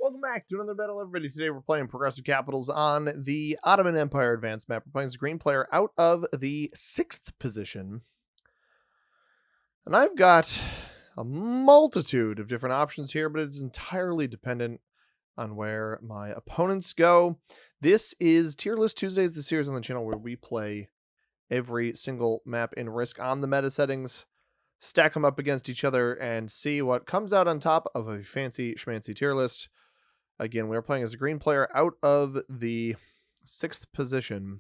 Welcome back to another battle, everybody. Today we're playing Progressive Capitals on the Ottoman Empire Advanced map. We're playing as a green player out of the 6th position. And I've got a multitude of different options here, but it's entirely dependent on where my opponents go. This is Tier List Tuesdays, the series on the channel where we play every single map in Risk on the meta settings, stack them up against each other, and see what comes out on top of a fancy schmancy tier list. Again, we're playing as a green player out of the 6th position.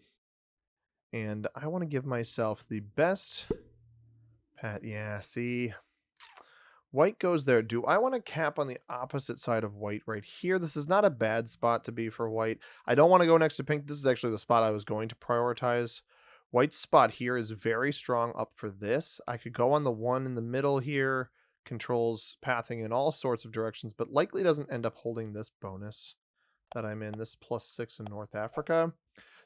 And I want to give myself the best pat. Yeah, see. White goes there. Do I want to cap on the opposite side of white right here? This is not a bad spot to be for white. I don't want to go next to pink. This is actually the spot I was going to prioritize. White's spot here is very strong up for this. I could go on the one in the middle here. Controls pathing in all sorts of directions, but likely doesn't end up holding this bonus that I'm in, this +6 in North Africa.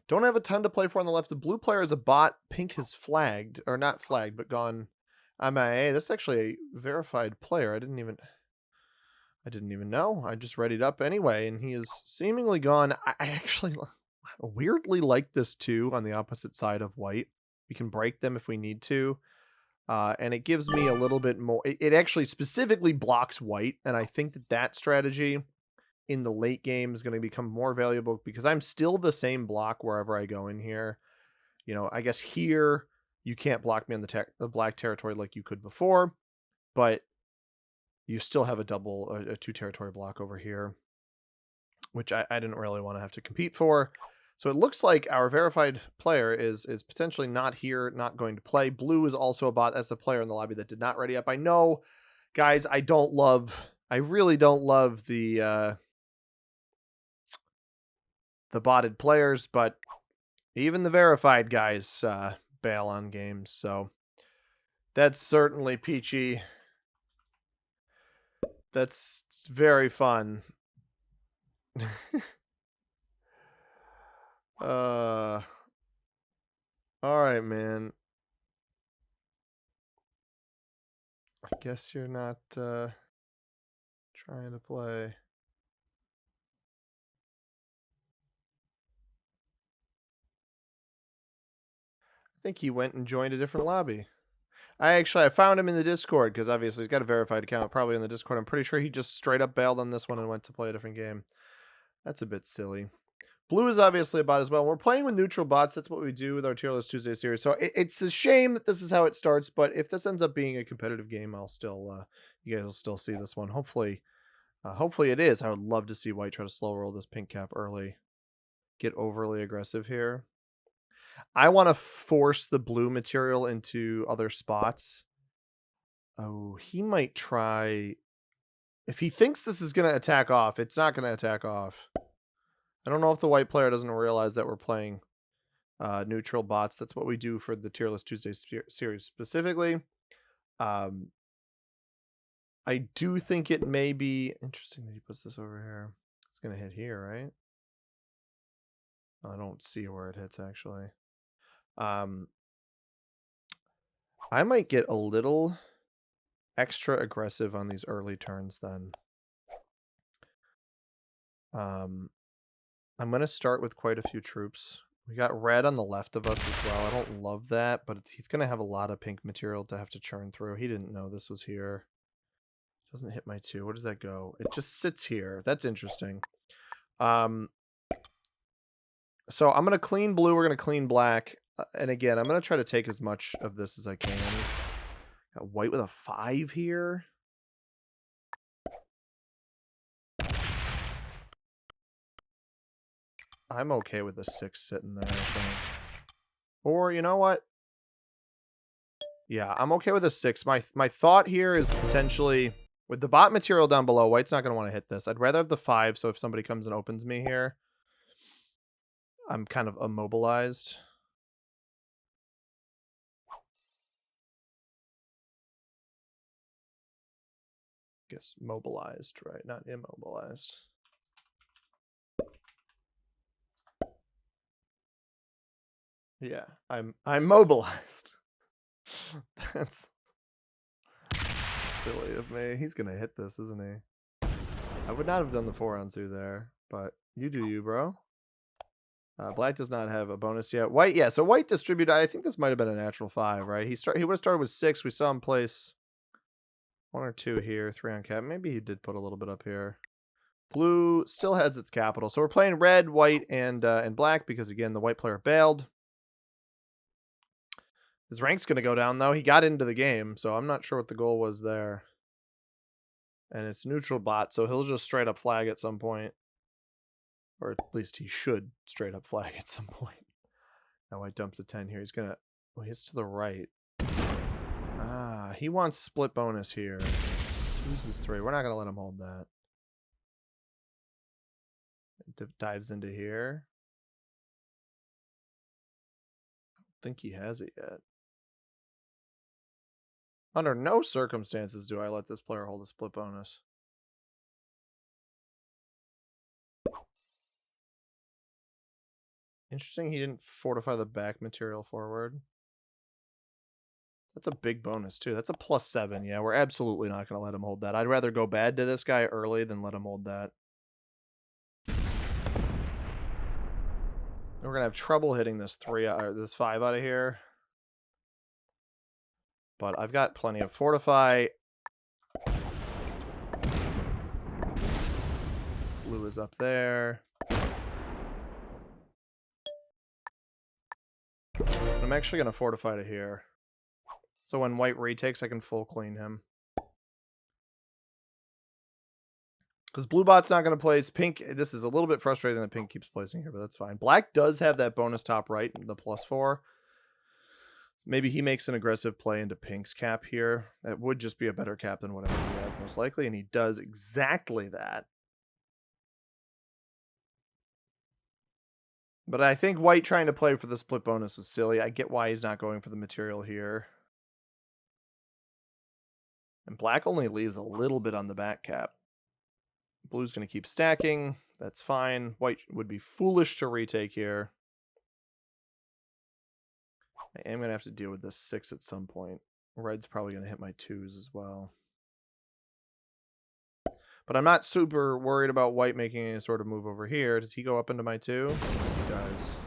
Don't have a ton to play for on the left. The blue player is a bot. Pink has flagged, or not flagged, but gone MIA. This is actually a verified player. I didn't even know. I just readied up anyway, and he is seemingly gone. I actually weirdly like this too on the opposite side of white. We can break them if we need to. And it gives me a little bit more. It actually specifically blocks white, and I think that strategy in the late game is going to become more valuable because I'm still the same block wherever I go in here. You know, I guess here you can't block me on the black territory like you could before, but you still have a 2 territory block over here, which I didn't really want to have to compete for. So it looks like our verified player is potentially not here, not going to play. Blue is also a bot. That's a player in the lobby that did not ready up. I know, guys, I really don't love the botted players, but even the verified guys bail on games. So that's certainly peachy. That's very fun. All right, man. I guess you're not trying to play. I think he went and joined a different lobby. I found him in the Discord because obviously he's got a verified account, probably in the Discord. I'm pretty sure he just straight up bailed on this one and went to play a different game. That's a bit silly. Blue is obviously a bot as well. We're playing with neutral bots. That's what we do with our Tier List Tuesday series. So it's a shame that this is how it starts, but if this ends up being a competitive game, I'll still, you guys will still see this one. Hopefully it is. I would love to see white try to slow roll this pink cap early. Get overly aggressive here. I want to force the blue material into other spots. Oh, he might try. If he thinks this is going to attack off, it's not going to attack off. I don't know if the white player doesn't realize that we're playing neutral bots. That's what we do for the Tier List Tuesday series specifically. I do think it may be interesting that he puts this over here. It's going to hit here, right? I don't see where it hits, actually. I might get a little extra aggressive on these early turns then. I'm going to start with quite a few troops. We got red on the left of us as well. I don't love that, but he's going to have a lot of pink material to have to churn through. He didn't know this was here. Doesn't hit my 2. Where does that go? It just sits here. That's interesting. So I'm going to clean blue. We're going to clean black. And again, I'm going to try to take as much of this as I can. Got white with a 5 here. I'm okay with a 6 sitting there, I think. Or, you know what? Yeah, I'm okay with a 6. My thought here is potentially, with the bot material down below, white's not going to want to hit this. I'd rather have the 5, so if somebody comes and opens me here, I'm kind of immobilized. I guess mobilized, right? Not immobilized. Yeah, I'm mobilized. That's silly of me. He's gonna hit this, isn't he? I would not have done the 4-on-2 there, but you do you, bro. Black does not have a bonus yet. White, yeah. So white distributed. I think this might have been a natural 5, right? He would have started with 6. We saw him place 1 or 2 here, 3 on cap. Maybe he did put a little bit up here. Blue still has its capital. So we're playing red, white, and black because, again, the white player bailed. His rank's going to go down, though. He got into the game, so I'm not sure what the goal was there. And it's neutral bot, so he'll just straight up flag at some point. Or at least he should straight up flag at some point. Now white dumps a 10 here. He's going to... Well, he hits to the right. Ah, he wants split bonus here. Chooses 3. We're not going to let him hold that. Dives into here. I don't think he has it yet. Under no circumstances do I let this player hold a split bonus. Interesting he didn't fortify the back material forward. That's a big bonus, too. That's a +7. Yeah, we're absolutely not going to let him hold that. I'd rather go bad to this guy early than let him hold that. We're going to have trouble hitting this 5 out of here. But I've got plenty of fortify. Blue is up there. I'm actually going to fortify to here. So when white retakes, I can full clean him. Because blue bot's not going to place. Pink, this is a little bit frustrating that pink keeps placing here, but that's fine. Black does have that bonus top right, the +4. Maybe he makes an aggressive play into pink's cap here. That would just be a better cap than whatever he has, most likely. And he does exactly that. But I think white trying to play for the split bonus was silly. I get why he's not going for the material here. And black only leaves a little bit on the back cap. Blue's going to keep stacking. That's fine. White would be foolish to retake here. I am going to have to deal with this 6 at some point. Red's probably going to hit my 2s as well. But I'm not super worried about white making any sort of move over here. Does he go up into my 2? He does.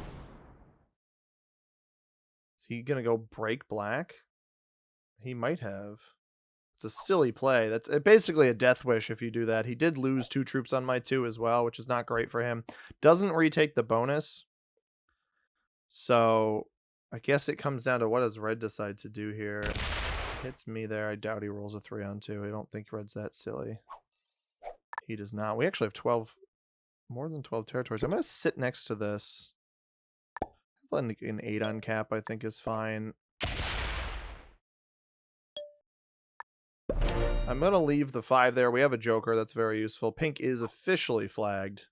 Is he going to go break black? He might have. It's a silly play. That's basically a death wish if you do that. He did lose 2 troops on my 2 as well, which is not great for him. Doesn't retake the bonus. So I guess it comes down to what does red decide to do here. Hits me there. I doubt he rolls a 3-on-2. I don't think red's that silly. He does not. We actually have more than 12 territories. I'm going to sit next to this. An 8 on cap, I think, is fine. I'm going to leave the 5 there. We have a joker. That's very useful. Pink is officially flagged.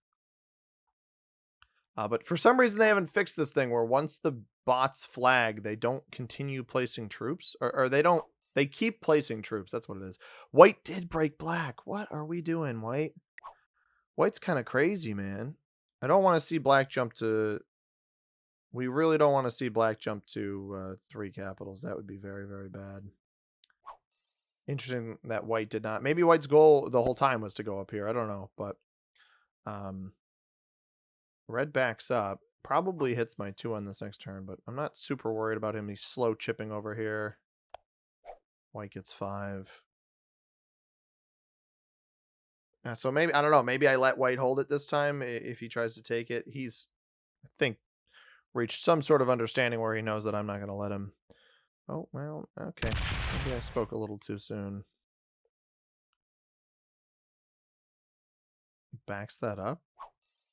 But for some reason, they haven't fixed this thing where once the bots flag, they don't continue placing troops. Or they keep placing troops. That's what it is. White did break black. What are we doing, white? White's kind of crazy, man. I don't want to see black jump to... We really don't want to see black jump to 3 capitals. That would be very, very bad. Interesting that white did not. Maybe white's goal the whole time was to go up here. I don't know, but red backs up. Probably hits my 2 on this next turn, but I'm not super worried about him. He's slow chipping over here. White gets 5. So maybe, I don't know, maybe I let white hold it this time if he tries to take it. He's, I think, reached some sort of understanding where he knows that I'm not going to let him. Oh, well, okay. Maybe I spoke a little too soon. Backs that up.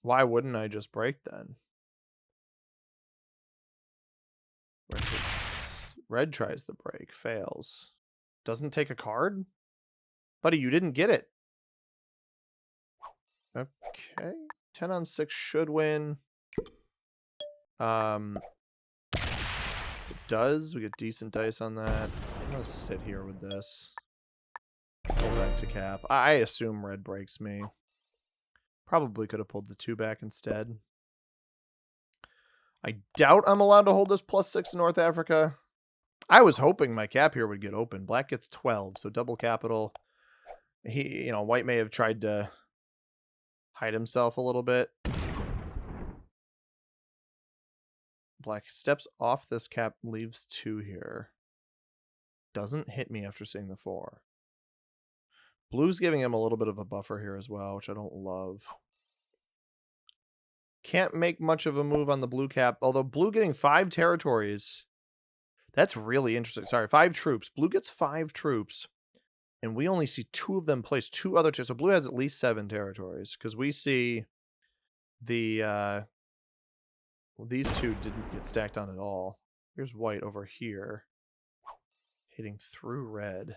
Why wouldn't I just break then? Red tries the break, fails. Doesn't take a card? Buddy, you didn't get it. Okay. 10 on 6 should win. It does. We get decent dice on that. I'm going to sit here with this. Pull back to cap. I assume red breaks me. Probably could have pulled the 2 back instead. I doubt I'm allowed to hold this +6 in North Africa. I was hoping my cap here would get open. Black gets 12, so double capital. White may have tried to hide himself a little bit. Black steps off this cap, leaves 2 here. Doesn't hit me after seeing the 4. Blue's giving him a little bit of a buffer here as well, which I don't love. Can't make much of a move on the blue cap, although blue getting 5 territories. That's really interesting. Sorry, 5 troops. Blue gets 5 troops, and we only see 2 of them place 2 other territories. So blue has at least 7 territories, because we see the well, these 2 didn't get stacked on at all. Here's white over here, hitting through red.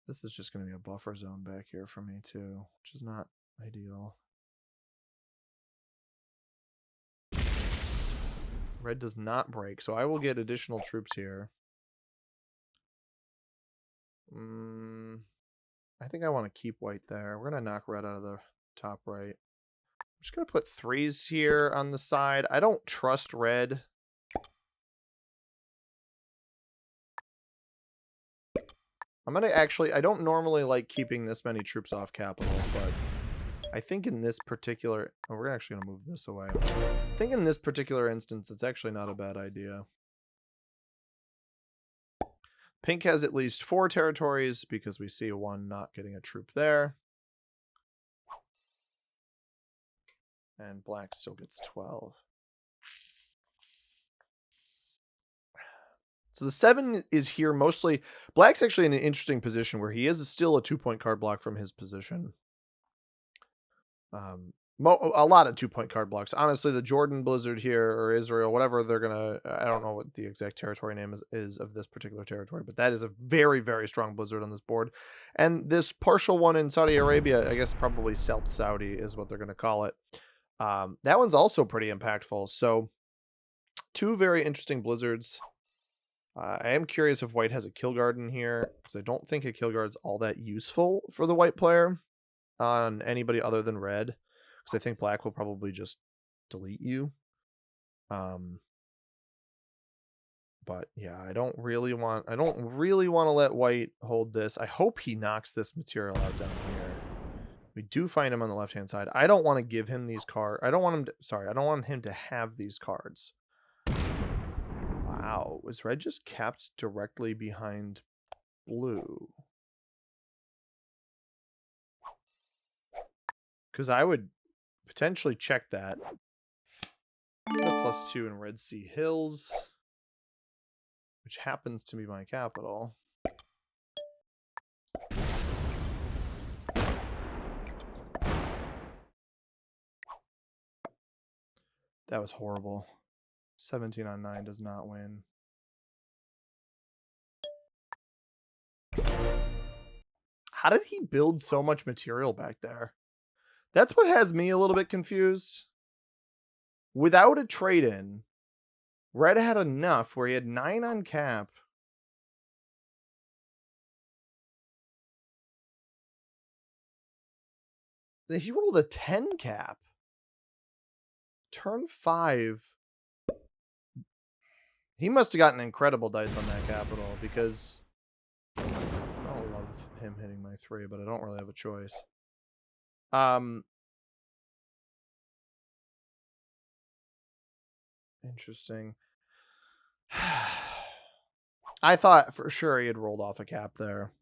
This is just going to be a buffer zone back here for me too, which is not ideal. Red does not break, so I will get additional troops here. I think I want to keep white there. We're going to knock red out of the top right. I'm just going to put 3s here on the side. I don't trust red. I'm going to actually... I don't normally like keeping this many troops off capital, but I think in this particular... Oh, we're actually going to move this away. I think in this particular instance, it's actually not a bad idea. Pink has at least 4 territories because we see 1 not getting a troop there. And black still gets 12. So the 7 is here mostly... Black's actually in an interesting position where he is still a 2-point card block from his position. A lot of 2-point card blocks. Honestly, the Jordan Blizzard here, or Israel, whatever they're gonna... I don't know what the exact territory name is of this particular territory, but that is a very, very strong Blizzard on this board. And this partial one in Saudi Arabia, I guess probably South Saudi is what they're going to call it. That one's also pretty impactful. So 2 very interesting Blizzards. I am curious if white has a kill guard in here, because I don't think a kill guard's all that useful for the white player on anybody other than red, because I think black will probably just delete you. But yeah, I don't really want to let white hold this. I hope he knocks this material out down here. We do find him on the left-hand side. I don't want to give him these cards. I don't want him to have these cards. Wow, was red just capped directly behind blue? Because I would potentially check that. +2 in Red Sea Hills, which happens to be my capital. That was horrible. 17 on 9 does not win. How did he build so much material back there? That's what has me a little bit confused. Without a trade-in, red had enough where he had 9 on cap. He rolled a 10 cap. Turn 5. He must have gotten incredible dice on that capital, because I don't love him hitting my 3, but I don't really have a choice. Interesting. I thought for sure he had rolled off a cap there.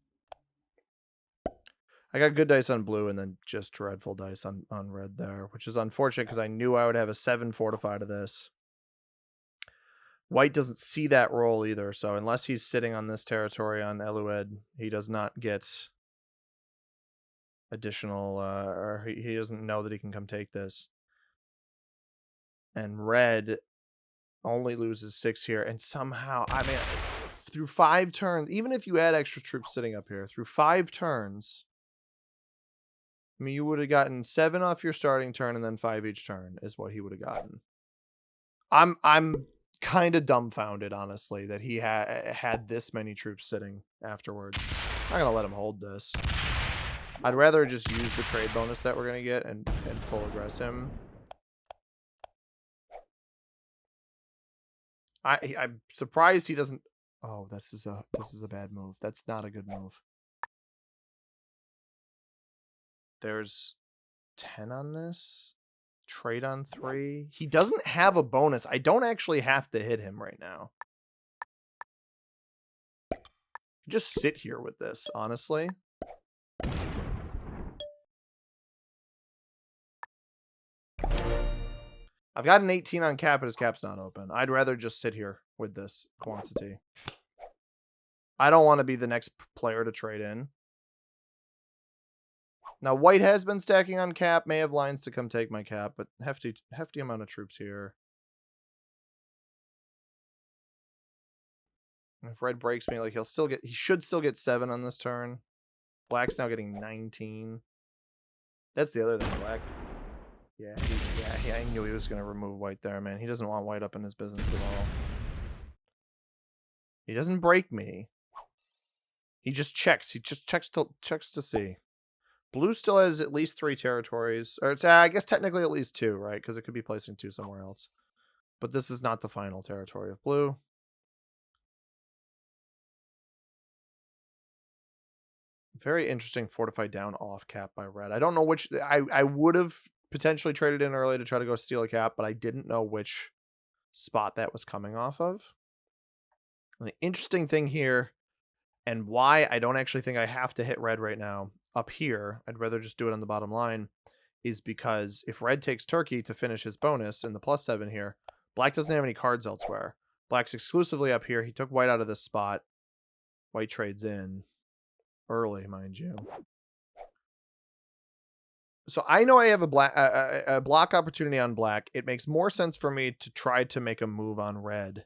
I got good dice on blue and then just dreadful dice on red there, which is unfortunate because I knew I would have a 7 fortify to this. White doesn't see that roll either, so unless he's sitting on this territory on Elued, he does not get additional, or he doesn't know that he can come take this. And red only loses 6 here, and somehow, I mean, through 5 turns, even if you add extra troops sitting up here, through 5 turns, I mean, you would have gotten 7 off your starting turn and then 5 each turn is what he would have gotten. I'm kind of dumbfounded, honestly, that he had this many troops sitting afterwards. I'm not gonna let him hold this. I'd rather just use the trade bonus that we're gonna get and full aggress him. I'm surprised he doesn't. Oh, this is a bad move. That's not a good move. There's 10 on this. Trade on 3. He doesn't have a bonus. I don't actually have to hit him right now. Just sit here with this, honestly. I've got an 18 on cap, but his cap's not open. I'd rather just sit here with this quantity. I don't want to be the next player to trade in. Now, white has been stacking on cap, may have lines to come take my cap, but hefty amount of troops here. If red breaks me, like he should still get 7 on this turn. Black's now getting 19. That's the other thing, black. Yeah, I knew he was going to remove white there, man. He doesn't want white up in his business at all. He doesn't break me. He just checks. He just checks to see. Blue still has at least 3 territories. Or it's, I guess technically at least 2, right? Because it could be placing 2 somewhere else. But this is not the final territory of blue. Very interesting fortified down off cap by red. I don't know which... I would have potentially traded in early to try to go steal a cap, but I didn't know which spot that was coming off of. And the interesting thing here, and why I don't actually think I have to hit red right now, up here, I'd rather just do it on the bottom line, is because if red takes Turkey to finish his bonus in the +7 here, black doesn't have any cards elsewhere. Black's exclusively up here. He took white out of this spot. White trades in early, mind you. So I know I have a block opportunity on black. It makes more sense for me to try to make a move on red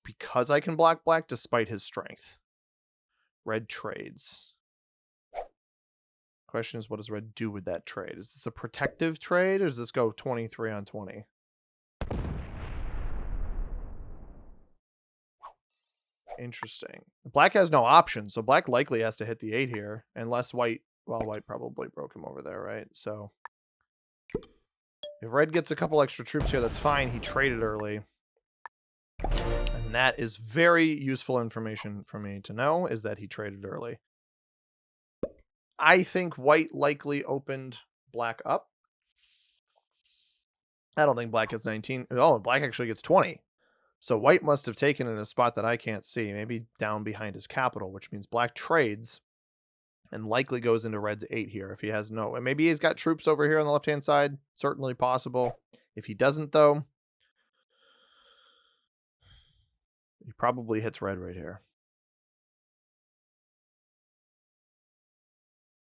because I can block black despite his strength. Red trades. Question is, what does red do with that trade? Is this a protective trade or does this go 23 on 20? Interesting. Black has no option, so black likely has to hit the 8 here, unless white... Well, white probably broke him over there, right? So if red gets a couple extra troops here, that's fine. He traded early. And that is very useful information for me to know, is that he traded early. I think white likely opened black up. I don't think black gets 19. Oh, black actually gets 20. So white must have taken in a spot that I can't see, maybe down behind his capital, which means black trades and likely goes into red's 8 here if he has no. And maybe he's got troops over here on the left-hand side. Certainly possible. If he doesn't, though, he probably hits red right here.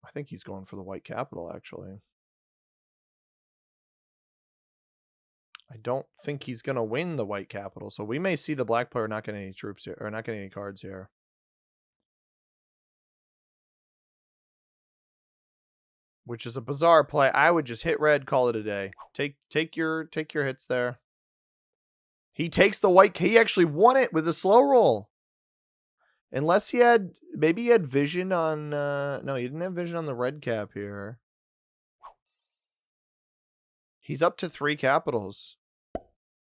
I think he's going for the white capital, actually. I don't think he's going to win the white capital, so we may see the black player not getting any troops here, or not getting any cards here. Which is a bizarre play. I would just hit red, call it a day. Take your hits there. He takes the white. He actually won it with a slow roll. Unless he had, maybe he had vision on, no, he didn't have vision on the red cap here. He's up to 3 capitals.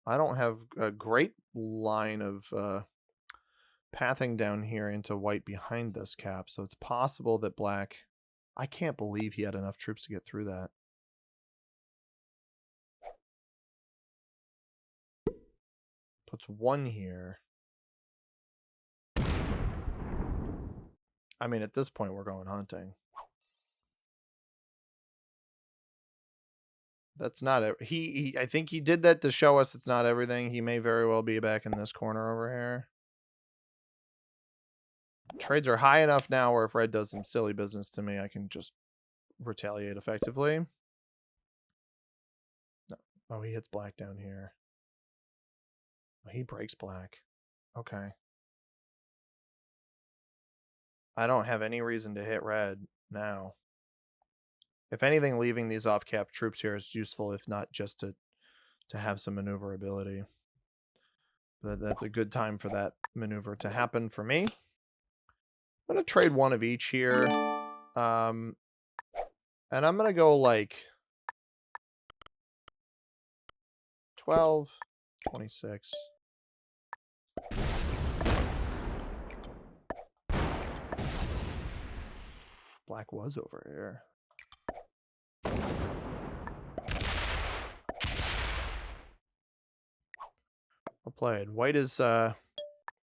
I don't have a great line of pathing down here into white behind this cap, so it's possible that black... I can't believe he had enough troops to get through that. Puts 1 here. I mean, at this point, we're going hunting. That's not it. I think he did that to show us it's not everything. He may very well be back in this corner over here. Trades are high enough now where if red does some silly business to me, I can just retaliate effectively. No. Oh, he hits black down here. Oh, he breaks black. Okay. I don't have any reason to hit red now. If anything, leaving these off-cap troops here is useful, if not just to have some maneuverability. That's a good time for that maneuver to happen for me. I'm going to trade 1 of each here. And I'm going to go like 12, 26. Black was over here. played. White is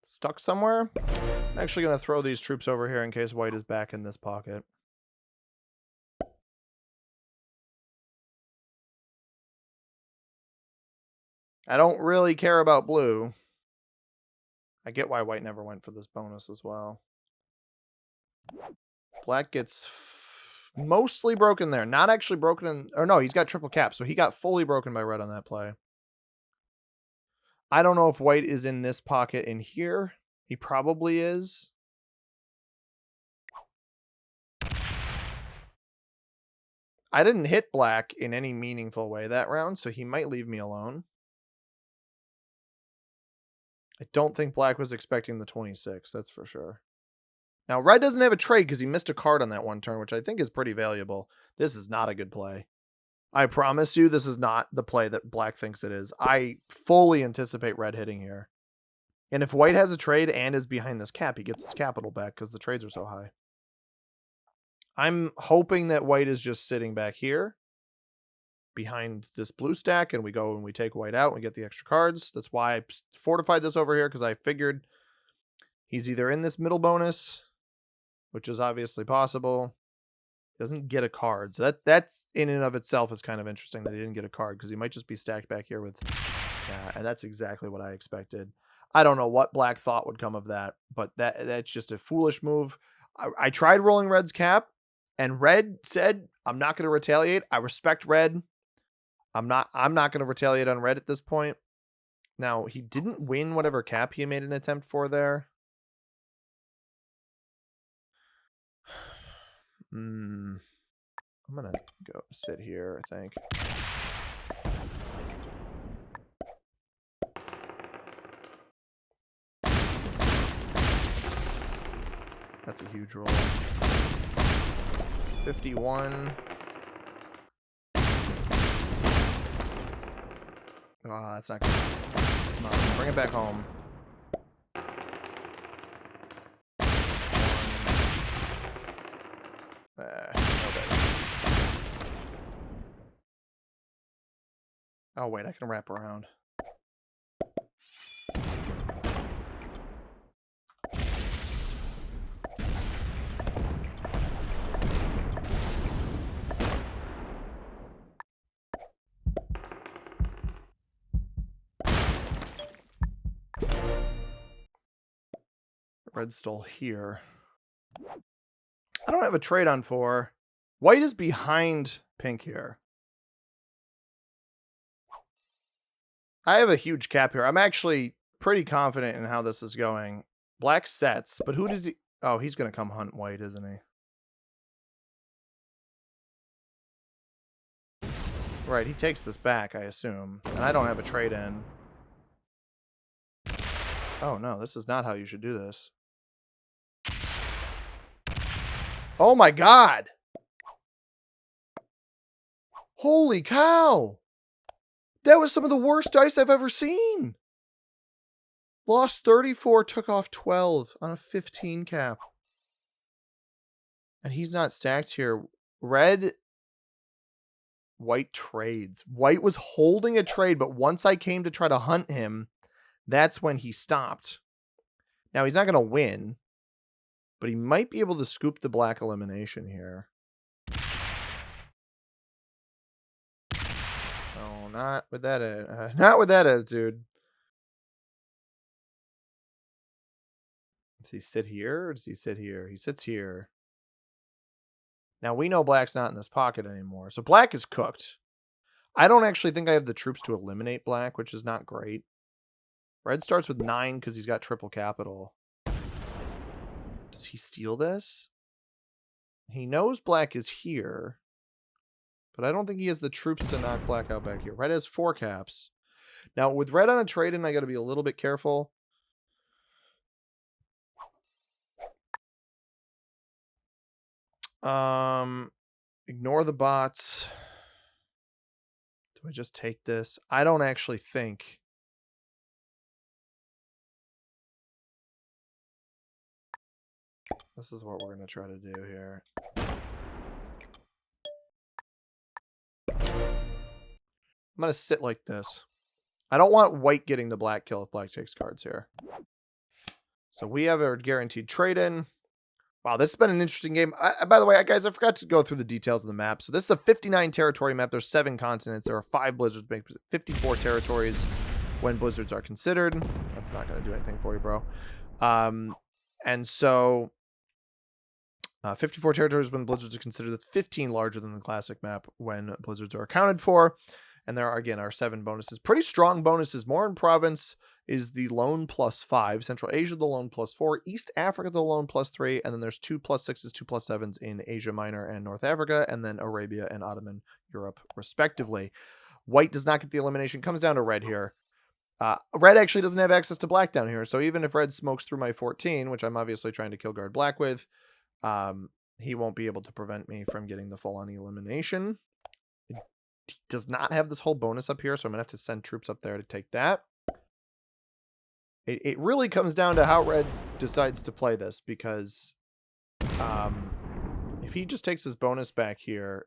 stuck somewhere. I'm actually going to throw these troops over here in case white is back in this pocket. I don't really care about blue. I get why white never went for this bonus as well. Black gets mostly broken there. Not actually broken in... Or no, he's got triple cap, so he got fully broken by red on that play. I don't know if white is in this pocket in here. He probably is. I didn't hit black in any meaningful way that round, so he might leave me alone. I don't think black was expecting the 26, that's for sure. Now, red doesn't have a trade because he missed a card on that one turn, which I think is pretty valuable. This is not a good play. I promise you this is not the play that black thinks it is. I fully anticipate red hitting here. And if white has a trade and is behind this cap, he gets his capital back because the trades are so high. I'm hoping that white is just sitting back here behind this blue stack, and we go and we take white out and we get the extra cards. That's why I fortified this over here, because I figured he's either in this middle bonus, which is obviously possible. He doesn't get a card. So that's in and of itself is kind of interesting that he didn't get a card, because he might just be stacked back here with... Yeah, and that's exactly what I expected. I don't know what black thought would come of that, but that's just a foolish move. I tried rolling red's cap, and red said, I'm not going to retaliate. I respect red. I'm not going to retaliate on red at this point. Now, he didn't win whatever cap he made an attempt for there. I'm going to go sit here, I think. That's a huge roll. 51. Oh, that's not good. Come on, bring it back home. Oh, wait, I can wrap around. Red stole here. I don't have a trade on 4. White is behind pink here. I have a huge cap here. I'm actually pretty confident in how this is going. Black sets, but who does he... Oh, he's going to come hunt white, isn't he? Right, he takes this back, I assume. And I don't have a trade in. Oh, no, this is not how you should do this. Oh, my God! Holy cow! That was some of the worst dice I've ever seen. Lost 34, took off 12 on a 15 cap. And he's not stacked here. Red, white trades. White was holding a trade, but once I came to try to hunt him, that's when he stopped. Now, he's not going to win, but he might be able to scoop the black elimination here. Oh, not with that, not with that attitude. Does he sit here or does he sit here? He sits here. Now, we know black's not in this pocket anymore, so black is cooked. I don't actually think I have the troops to eliminate black, which is not great. Red starts with 9 because he's got triple capital. Does he steal this? He knows black is here, but I don't think he has the troops to knock black out back here. Red has 4 caps. Now, with red on a trade-in, I got to be a little bit careful. Ignore the bots. Do I just take this? I don't actually think. This is what we're going to try to do here. I'm going to sit like this. I don't want white getting the black kill if black takes cards here. So we have a guaranteed trade-in. Wow, this has been an interesting game. By the way, guys, I forgot to go through the details of the map. So this is a 59 territory map. There's 7 continents. There are 5 blizzards, 54 territories when blizzards are considered. That's not going to do anything for you, bro. And so 54 territories when blizzards are considered. That's 15 larger than the classic map when blizzards are accounted for. And there are, again, our 7 bonuses. Pretty strong bonuses. Moran Province is the lone +5. Central Asia, the lone +4. East Africa, the lone +3. And then there's 2 +6s, 2 +7s in Asia Minor and North Africa. And then Arabia and Ottoman Europe, respectively. White does not get the elimination. Comes down to red here. Red actually doesn't have access to black down here. So even if red smokes through my 14, which I'm obviously trying to kill guard black with, he won't be able to prevent me from getting the full-on elimination. He does not have this whole bonus up here, so I'm going to have to send troops up there to take that. It really comes down to how red decides to play this, because if he just takes his bonus back here,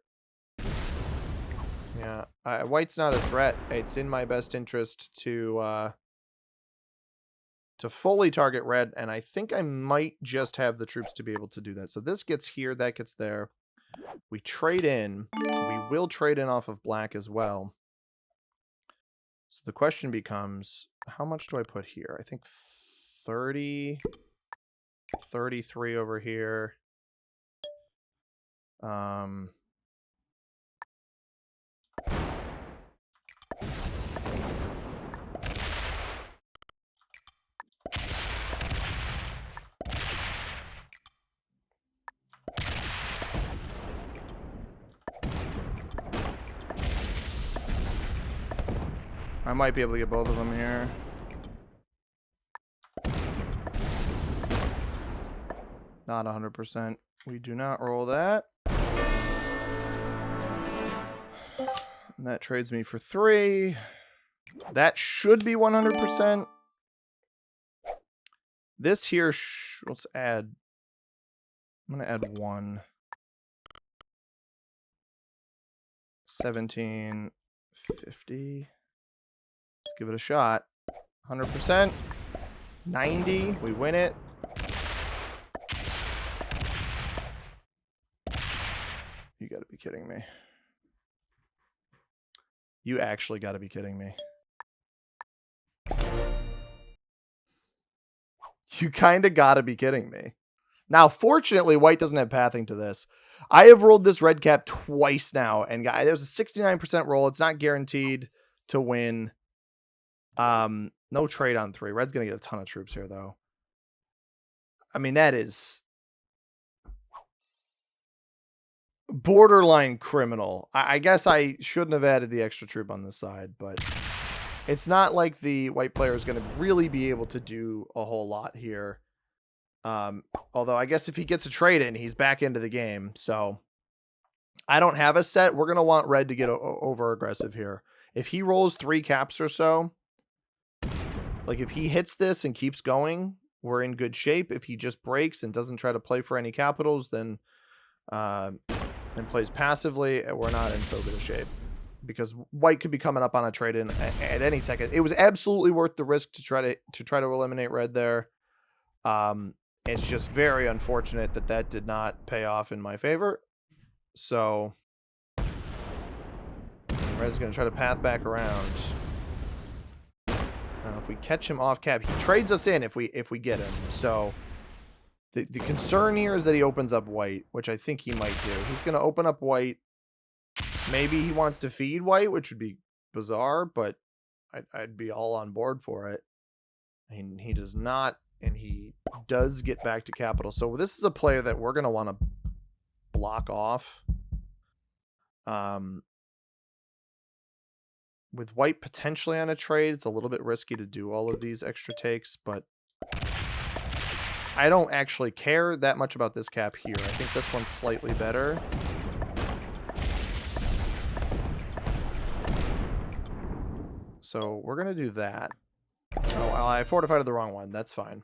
yeah, white's not a threat. It's in my best interest to fully target red, and I think I might just have the troops to be able to do that. So this gets here, that gets there. We trade in. We will trade in off of black as well. So the question becomes, how much do I put here? I think 30, 33 over here. I might be able to get both of them here. Not 100%. We do not roll that. And that trades me for 3. That should be 100%. This here, let's add. I'm going to add 1. 17, 50. Let's give it a shot. 100%. 90. We win it. You gotta be kidding me. You actually gotta be kidding me. You kinda gotta be kidding me. Now, fortunately, white doesn't have pathing to this. I have rolled this red cap twice now, and there's a 69% roll. It's not guaranteed to win. No trade on 3. Red's gonna get a ton of troops here, though. I mean, that is borderline criminal. I guess I shouldn't have added the extra troop on this side, but it's not like the white player is going to really be able to do a whole lot here. Although I guess if he gets a trade in, he's back into the game. So I don't have a set. We're going to want red to get over aggressive here. If he rolls 3 caps or so, like if he hits this and keeps going, we're in good shape. If he just breaks and doesn't try to play for any capitals, then and plays passively, we're not in so good a shape, because white could be coming up on a trade in at any second. It was absolutely worth the risk to try to eliminate red there. It's just very unfortunate that did not pay off in my favor. So red's going to try to path back around. If we catch him off cap, he trades us in if we get him. So the concern here is that he opens up white, which I think he might do. He's going to open up white. Maybe he wants to feed white, which would be bizarre, but I'd be all on board for it. And he does not, and he does get back to capital. So this is a player that we're going to want to block off. With white potentially on a trade, it's a little bit risky to do all of these extra takes, but I don't actually care that much about this cap here. I think this one's slightly better. So we're going to do that. Oh, I fortified the wrong one. That's fine.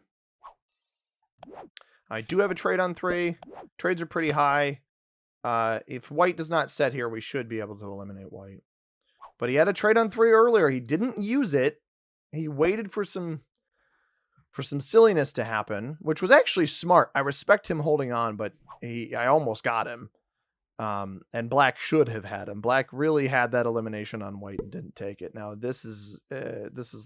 I do have a trade on 3. Trades are pretty high. If white does not set here, we should be able to eliminate white. But he had a trade on 3 earlier. He didn't use it. He waited for some silliness to happen, which was actually smart. I respect him holding on, but I almost got him. And black should have had him. Black really had that elimination on white and didn't take it. Now this is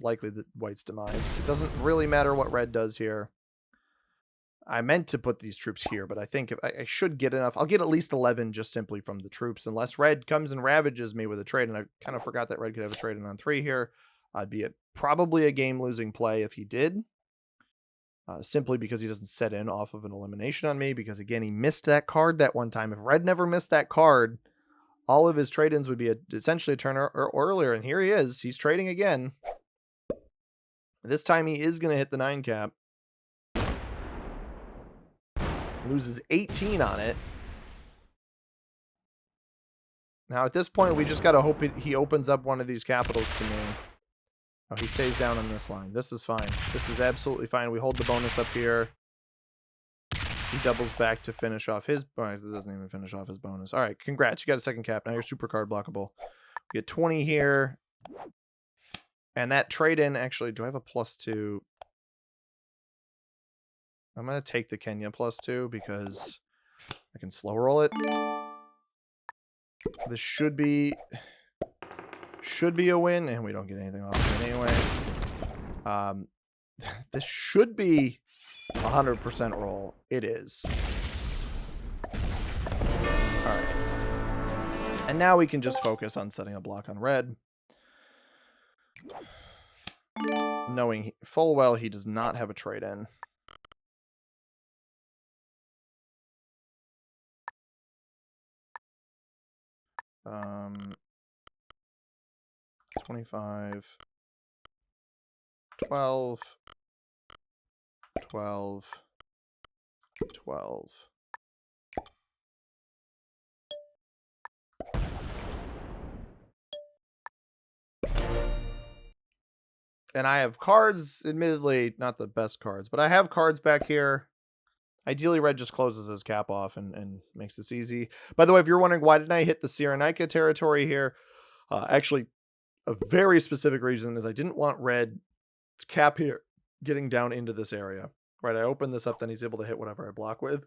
likely the white's demise. It doesn't really matter what red does here. I meant to put these troops here, but I think if I should get enough. I'll get at least 11 just simply from the troops, unless red comes and ravages me with a trade. And I kind of forgot that red could have a trade in on 3 here. I'd be probably a game-losing play if he did. Simply because he doesn't set in off of an elimination on me, because again, he missed that card that one time. If red never missed that card, all of his trade-ins would be essentially a turn earlier, and here he is. He's trading again. This time he is going to hit the 9 cap. Loses 18 on it. Now at this point, we just got to hope he opens up one of these capitals to me. Oh, he stays down on this line. This is fine. This is absolutely fine. We hold the bonus up here. He doubles back to finish off his... Oh, it doesn't even finish off his bonus. All right, congrats. You got a second cap. Now you're super card blockable. We get 20 here. And that trade-in, actually, do I have a +2? I'm going to take the Kenya +2 because I can slow roll it. This should be a win, and we don't get anything off of it anyway. This should be 100% roll. It is. All right. And now we can just focus on setting a block on red. Knowing full well he does not have a trade-in. Um... 25, 12, 12, 12. And I have cards, admittedly not the best cards, but I have cards back here. Ideally, red just closes his cap off and makes this easy. By the way, if you're wondering why didn't I hit the Cyrenaica territory here, actually, a very specific reason is I didn't want red cap here getting down into this area. Right, I open this up, then he's able to hit whatever I block with.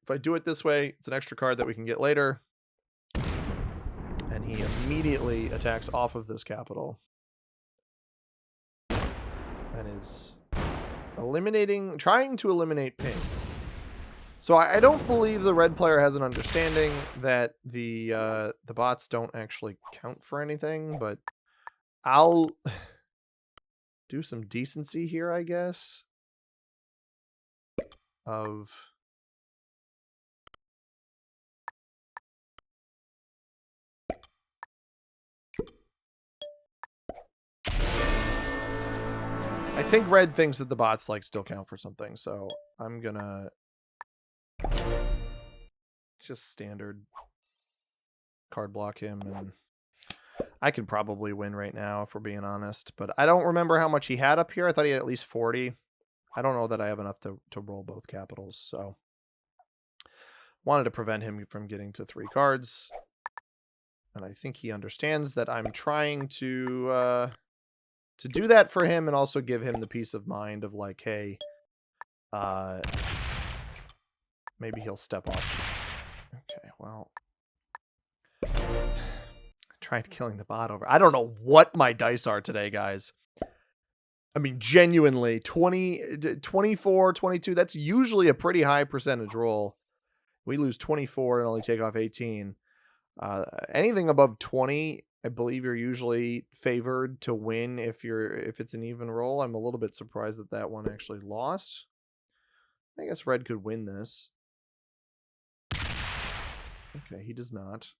If I do it this way, it's an extra card that we can get later. And he immediately attacks off of this capital. And is trying to eliminate pink. So I don't believe the red player has an understanding that the bots don't actually count for anything, but I'll do some decency here, I guess. I think red thinks that the bots still count for something, so I'm gonna just standard card block him, and I could probably win right now if we're being honest, but I don't remember how much he had up here. I thought he had at least 40. I don't know that I have enough to roll both capitals, so wanted to prevent him from getting to 3 cards. And I think he understands that I'm trying to do that for him and also give him the peace of mind of hey, maybe he'll step off. Okay, well, tried killing the bot over. I don't know what my dice are today, guys. I mean, genuinely, 20, 24, 22, that's usually a pretty high percentage roll. We lose 24 and only take off 18. Anything above 20, I believe you're usually favored to win if it's an even roll. I'm a little bit surprised that one actually lost. I guess red could win this. Okay, he does not.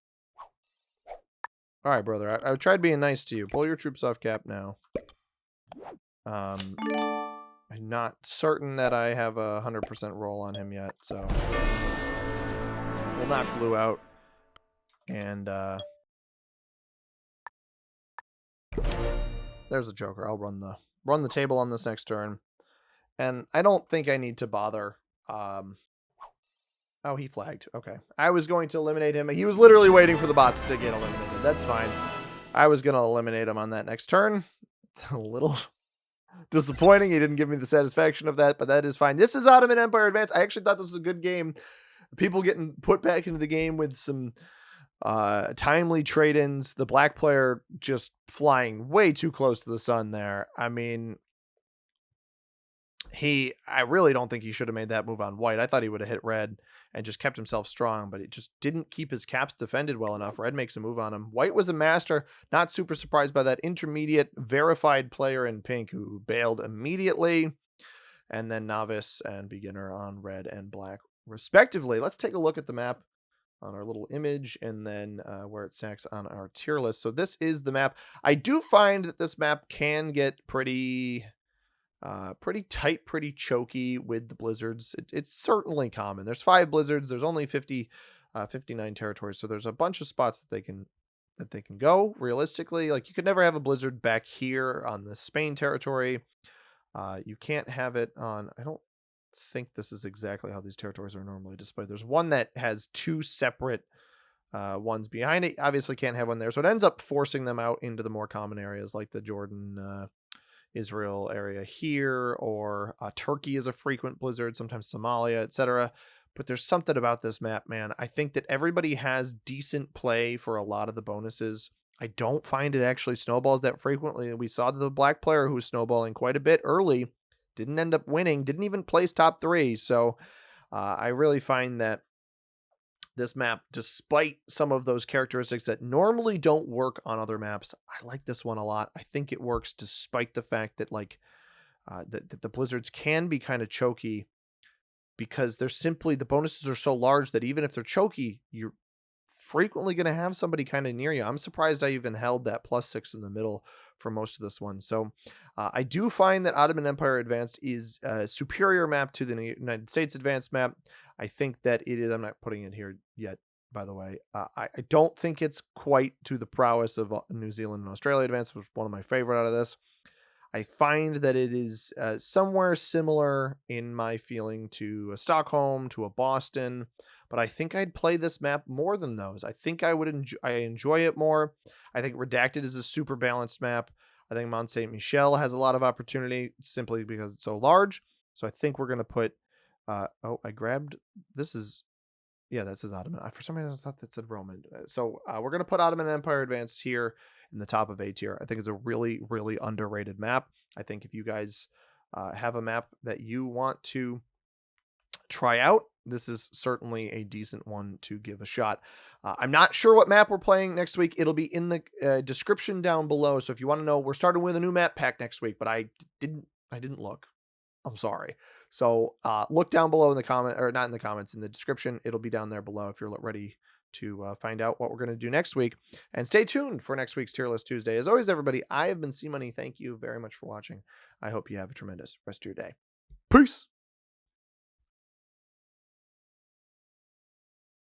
All right, brother. I tried being nice to you. Pull your troops off cap now. I'm not certain that I have a 100% roll on him yet, so we'll knock blue out. And there's a joker. I'll run the table on this next turn. And I don't think I need to bother. Oh, he flagged. Okay. I was going to eliminate him. He was literally waiting for the bots to get eliminated. That's fine. I was going to eliminate him on that next turn. A little disappointing. He didn't give me the satisfaction of that, but that is fine. This is Ottoman Empire Advance. I actually thought this was a good game. People getting put back into the game with some timely trade-ins. The black player just flying way too close to the sun there. I mean, I really don't think he should have made that move on white. I thought he would have hit red and just kept himself strong, but it just didn't keep his caps defended well enough. Red makes a move on him. White was a master. Not super surprised by that intermediate verified player in pink who bailed immediately. And then novice and beginner on red and black respectively. Let's take a look at the map on our little image and then where it stacks on our tier list. So this is the map. I do find that this map can get pretty tight, pretty choky with the blizzards. It's certainly common. There's 5 blizzards. There's only 59 territories. So there's a bunch of spots that they can go realistically. Like you could never have a blizzard back here on the Spain territory. You can't have it on, I don't think this is exactly how these territories are normally displayed. There's one that has 2 separate ones behind it. Obviously can't have one there. So it ends up forcing them out into the more common areas like the Jordan, Israel area here, or Turkey is a frequent blizzard, sometimes Somalia, etc. But there's something about this map, man. I think that everybody has decent play for a lot of the bonuses. I don't find it actually snowballs that frequently. We saw the black player who was snowballing quite a bit early, didn't end up winning, didn't even place top 3. So I really find that this map, despite some of those characteristics that normally don't work on other maps, I like this one a lot. I think it works despite the fact that like that the blizzards can be kind of choky because they're simply, the bonuses are so large that even if they're choky, you're frequently going to have somebody kind of near you. I'm surprised I even held that +6 in the middle for most of this one. So I do find that Ottoman Empire Advanced is a superior map to the United States Advanced map. I think that it is, I'm not putting it here yet, by the way. I don't think it's quite to the prowess of New Zealand and Australia Advanced, which was one of my favorite out of this. I find that it is somewhere similar in my feeling to a Stockholm, to a Boston, but I think I'd play this map more than those. I think I would enjoy it more. I think Redacted is a super balanced map. I think Mont Saint Michel has a lot of opportunity simply because it's so large. So I think we're going to put, I grabbed, this is, yeah, that says Ottoman. For some reason I thought that said Roman. So we're going to put Ottoman Empire Advanced here in the top of A tier. I think it's a really, really underrated map. I think if you guys have a map that you want to try out, this is certainly a decent one to give a shot. I'm not sure what map we're playing next week. It'll be in the description down below. So if you want to know, we're starting with a new map pack next week, but I didn't look. I'm sorry. So look down below in the comment, or not in the comments, in the description. It'll be down there below if you're ready to find out what we're going to do next week. And stay tuned for next week's Tier List Tuesday. As always, everybody, I have been C Money. Thank you very much for watching. I hope you have a tremendous rest of your day. Peace.